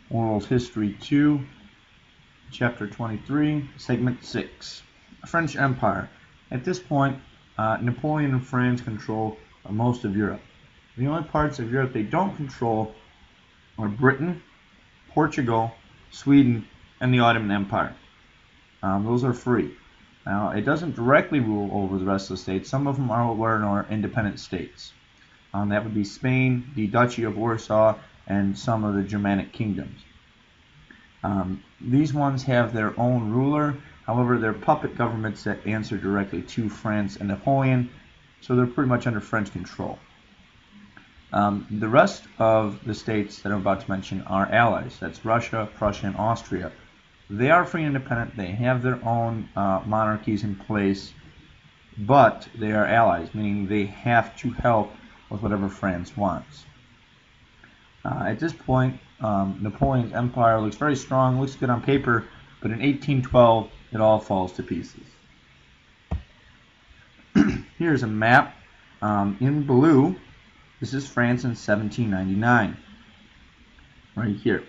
World History 2, Chapter 23, Segment 6. French Empire. At this point, Napoleon and France control most of Europe. The only parts of Europe they don't control are Britain, Portugal, Sweden, and the Ottoman Empire. Those are free. Now, it doesn't directly rule over the rest of the states. Some of them are independent states. That would be Spain, the Duchy of Warsaw, and some of the Germanic kingdoms. These ones have their own ruler. However, they're puppet governments that answer directly to France and Napoleon, so they're pretty much under French control. The rest of the states that I'm about to mention are allies. That's Russia, Prussia, and Austria. They are free and independent. They have their own monarchies in place, but they are allies, meaning they have to help with whatever France wants. At this point, Napoleon's empire looks very strong, looks good on paper, but in 1812, it all falls to pieces. Here's a map in blue. This is France in 1799, right here.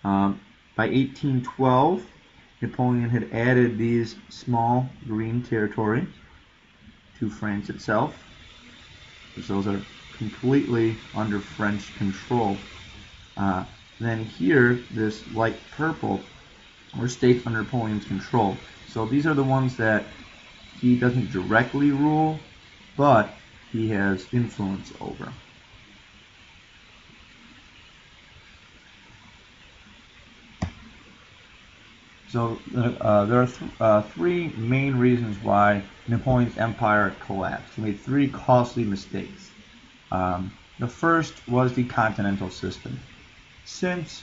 By 1812, Napoleon had added these small green territories to France itself. Those are completely under French control. Then here, this light purple are states under Napoleon's control. So these are the ones that he doesn't directly rule, but he has influence over. So there are three main reasons why Napoleon's empire collapsed. He made three costly mistakes. The first was the continental system. Since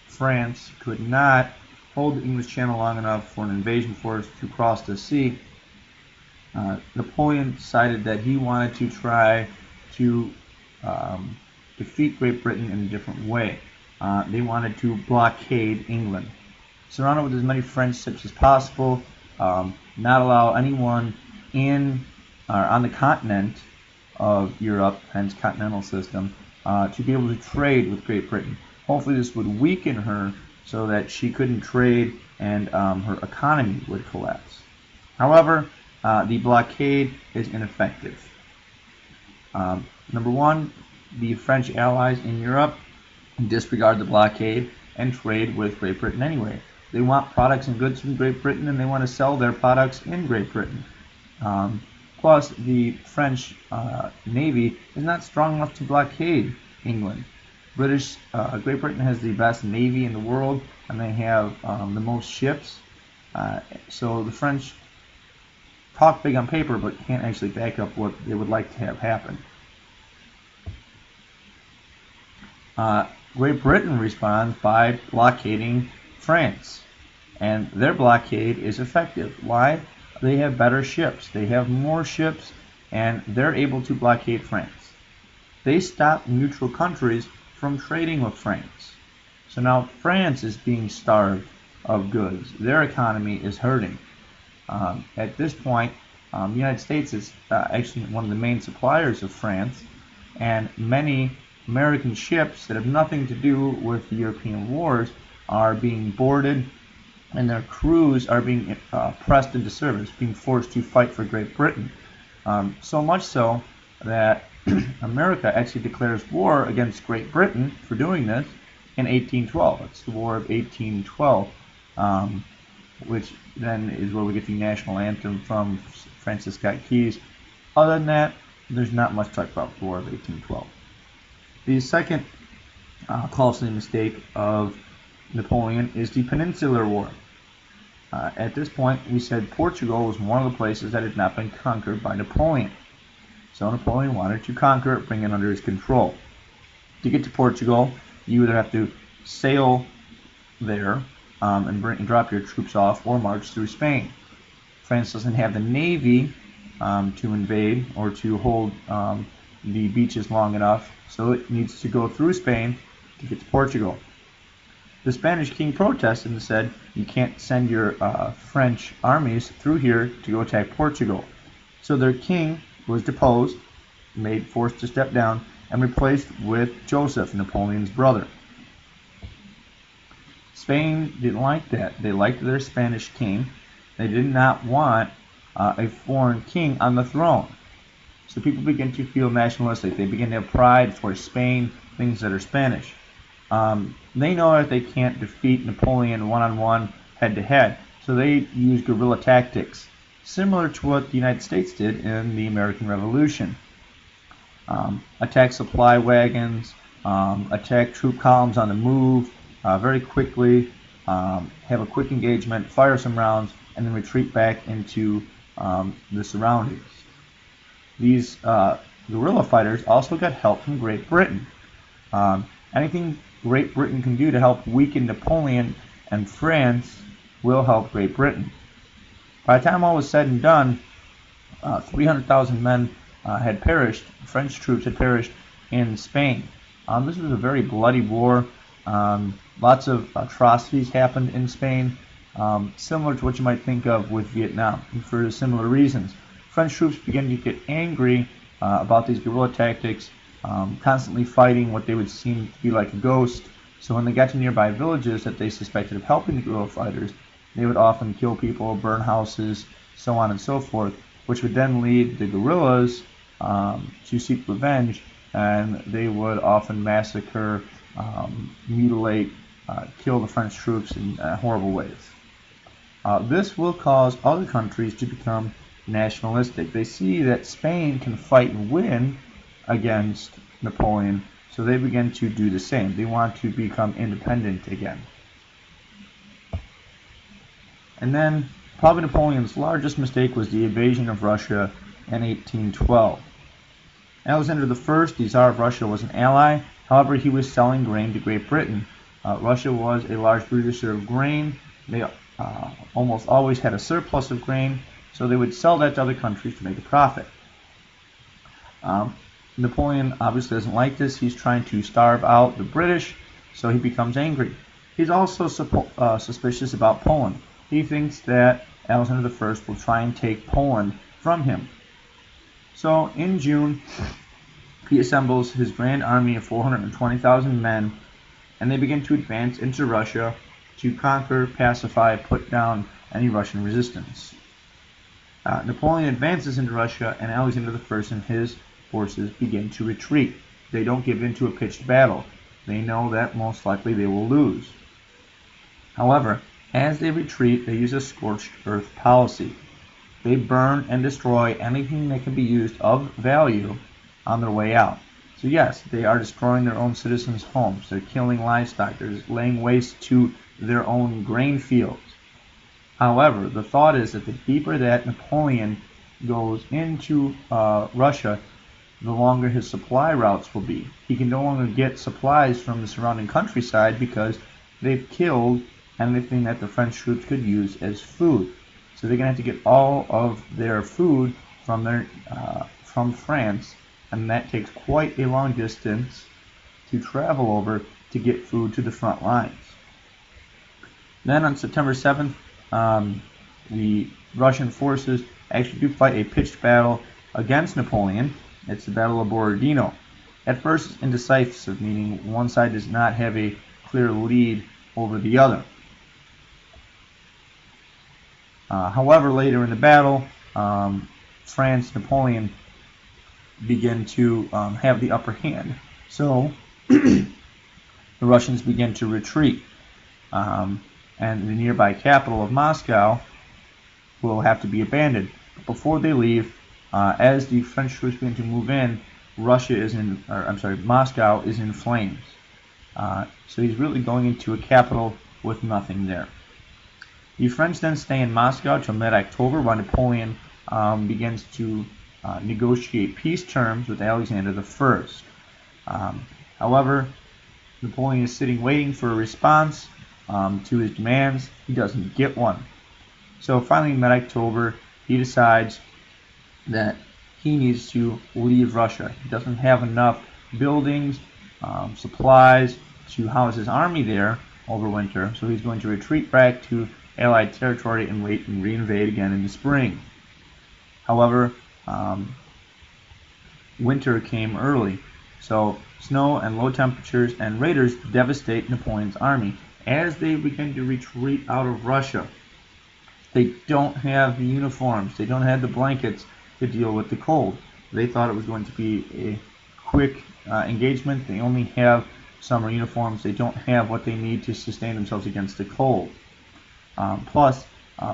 France could not hold the English Channel long enough for an invasion force to cross the sea, Napoleon decided that he wanted to try to defeat Great Britain in a different way. They wanted to blockade England, surround it with as many French ships as possible, not allow anyone in or on the continent of Europe, hence continental system, to be able to trade with Great Britain. Hopefully this would weaken her so that she couldn't trade and her economy would collapse. However, the blockade is ineffective. Number one, the French allies in Europe disregard the blockade and trade with Great Britain anyway. They want products and goods from Great Britain, and they want to sell their products in Great Britain. Plus, the French Navy is not strong enough to blockade England. Great Britain has the best Navy in the world, and they have the most ships. So the French talk big on paper, but can't actually back up what they would like to have happen. Great Britain responds by blockading France, and their blockade is effective. Why? They have better ships, they have more ships, and they're able to blockade France. They stop neutral countries from trading with France. So now France is being starved of goods. Their economy is hurting. At this point, the United States is actually one of the main suppliers of France, and many American ships that have nothing to do with the European wars are being boarded, and their crews are being pressed into service, being forced to fight for Great Britain. So much so that America actually declares war against Great Britain for doing this in 1812. It's the War of 1812, which then is where we get the national anthem from Francis Scott Keys. Other than that, there's not much to talk about the War of 1812. The second costly mistake of Napoleon is the Peninsular War. At this point, we said Portugal was one of the places that had not been conquered by Napoleon. So Napoleon wanted to conquer it, bring it under his control. To get to Portugal, you either have to sail there and drop your troops off, or march through Spain. France doesn't have the navy to invade or to hold the beaches long enough, so it needs to go through Spain to get to Portugal. The Spanish king protested and said, you can't send your French armies through here to go attack Portugal. So their king was deposed, forced to step down, and replaced with Joseph, Napoleon's brother. Spain didn't like that. They liked their Spanish king. They did not want a foreign king on the throne. So people begin to feel nationalistic. They begin to have pride for Spain, things that are Spanish. They know that they can't defeat Napoleon one-on-one, head-to-head, so they use guerrilla tactics, similar to what the United States did in the American Revolution. Attack supply wagons, attack troop columns on the move very quickly, have a quick engagement, fire some rounds, and then retreat back into the surroundings. These guerrilla fighters also got help from Great Britain. Anything Great Britain can do to help weaken Napoleon and France will help Great Britain. By the time all was said and done, 300,000 men had perished, French troops had perished in Spain. This was a very bloody war. Lots of atrocities happened in Spain, similar to what you might think of with Vietnam, for similar reasons. French troops began to get angry about these guerrilla tactics, constantly fighting what they would seem to be like a ghost. So when they got to nearby villages that they suspected of helping the guerrilla fighters, they would often kill people, burn houses, so on and so forth, which would then lead the guerrillas to seek revenge, and they would often massacre, mutilate, kill the French troops in horrible ways. This will cause other countries to become nationalistic. They see that Spain can fight and win against Napoleon, so they begin to do the same. They want to become independent again. And then, probably Napoleon's largest mistake was the invasion of Russia in 1812. Alexander I, the Tsar of Russia, was an ally. However, he was selling grain to Great Britain. Russia was a large producer of grain. They almost always had a surplus of grain, so they would sell that to other countries to make a profit. Napoleon obviously doesn't like this. He's trying to starve out the British, so he becomes angry. He's also suspicious about Poland. He thinks that Alexander I will try and take Poland from him. So in June, he assembles his grand army of 420,000 men, and they begin to advance into Russia to conquer, pacify, put down any Russian resistance. Napoleon advances into Russia, and Alexander I and his forces begin to retreat. They don't give in to a pitched battle. They know that most likely they will lose. However, as they retreat, they use a scorched earth policy. They burn and destroy anything that can be used of value on their way out. So yes, they are destroying their own citizens' homes. They're killing livestock. They're laying waste to their own grain fields. However, the thought is that the deeper that Napoleon goes into Russia, the longer his supply routes will be. He can no longer get supplies from the surrounding countryside because they've killed anything that the French troops could use as food. So they're going to have to get all of their food from France, and that takes quite a long distance to travel over to get food to the front lines. Then on September 7th, the Russian forces actually do fight a pitched battle against Napoleon. It's the Battle of Borodino. At first, it's indecisive, meaning one side does not have a clear lead over the other. However, later in the battle, France, Napoleon begin to have the upper hand. So the Russians begin to retreat. And the nearby capital of Moscow will have to be abandoned. But before they leave, as the French troops begin to move in, Moscow is in flames. So he's really going into a capital with nothing there. The French then stay in Moscow until mid-October, while Napoleon begins to negotiate peace terms with Alexander I. However, Napoleon is sitting waiting for a response to his demands. He doesn't get one. So finally, in mid-October, he decides that he needs to leave Russia. He doesn't have enough buildings, supplies to house his army there over winter, so he's going to retreat back to Allied territory and wait and reinvade again in the spring. However, winter came early, so snow and low temperatures and raiders devastate Napoleon's army, as they begin to retreat out of Russia, they don't have the uniforms, they don't have the blankets to deal with the cold. They thought it was going to be a quick engagement. They only have summer uniforms. They don't have what they need to sustain themselves against the cold. Plus,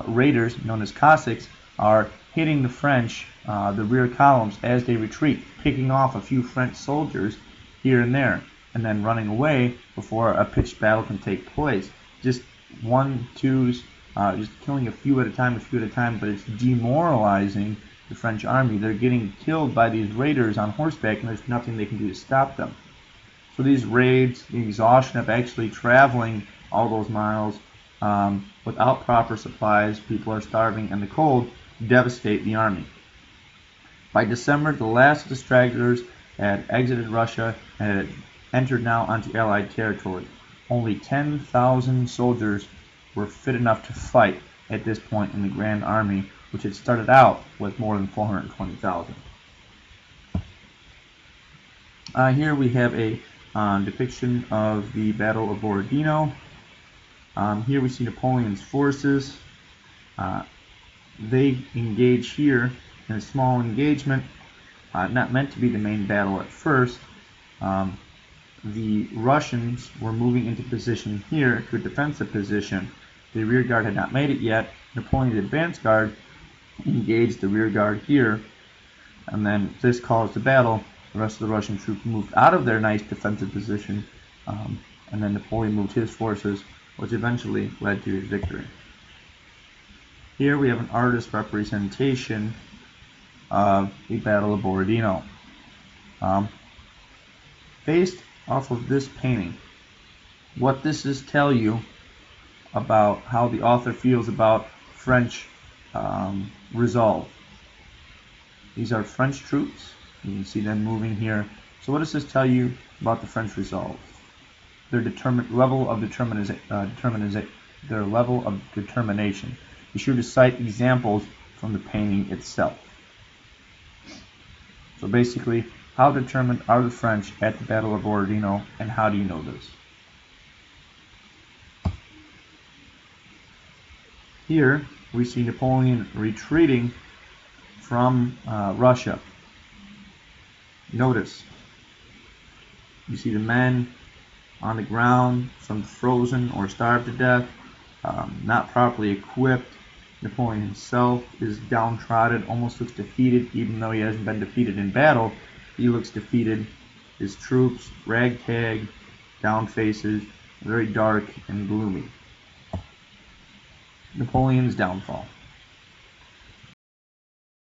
raiders, known as Cossacks, are hitting the French, the rear columns, as they retreat, picking off a few French soldiers here and there, and then running away before a pitched battle can take place. Just one, twos, just killing a few at a time, but it's demoralizing the French army. They're getting killed by these raiders on horseback, and there's nothing they can do to stop them. So these raids, the exhaustion of actually traveling all those miles without proper supplies, people are starving, and the cold devastate the army. By December, the last of the stragglers had exited Russia and had entered now onto Allied territory. Only 10,000 soldiers were fit enough to fight at this point in the Grand Army, which had started out with more than 420,000. Here we have a depiction of the Battle of Borodino. Here we see Napoleon's forces. They engage here in a small engagement, not meant to be the main battle at first. The Russians were moving into position here to a defensive position. The rear guard had not made it yet. Napoleon's advance guard engaged the rear guard here, and then this caused the battle. The rest of the Russian troops moved out of their nice defensive position, and then Napoleon moved his forces, which eventually led to his victory. Here we have an artist's representation of the Battle of Borodino. Based off of this painting, what this is tell you about how the author feels about French resolve. These are French troops. You can see them moving here. So what does this tell you about the French resolve? Their level of determination. Be sure to cite examples from the painting itself. So basically, how determined are the French at the Battle of Borodino, and how do you know this? Here we see Napoleon retreating from Russia. Notice, you see the men on the ground, some frozen or starved to death, not properly equipped. Napoleon himself is downtrodden, almost looks defeated, even though he hasn't been defeated in battle. He looks defeated. His troops, ragtag, down faces, very dark and gloomy. Napoleon's downfall.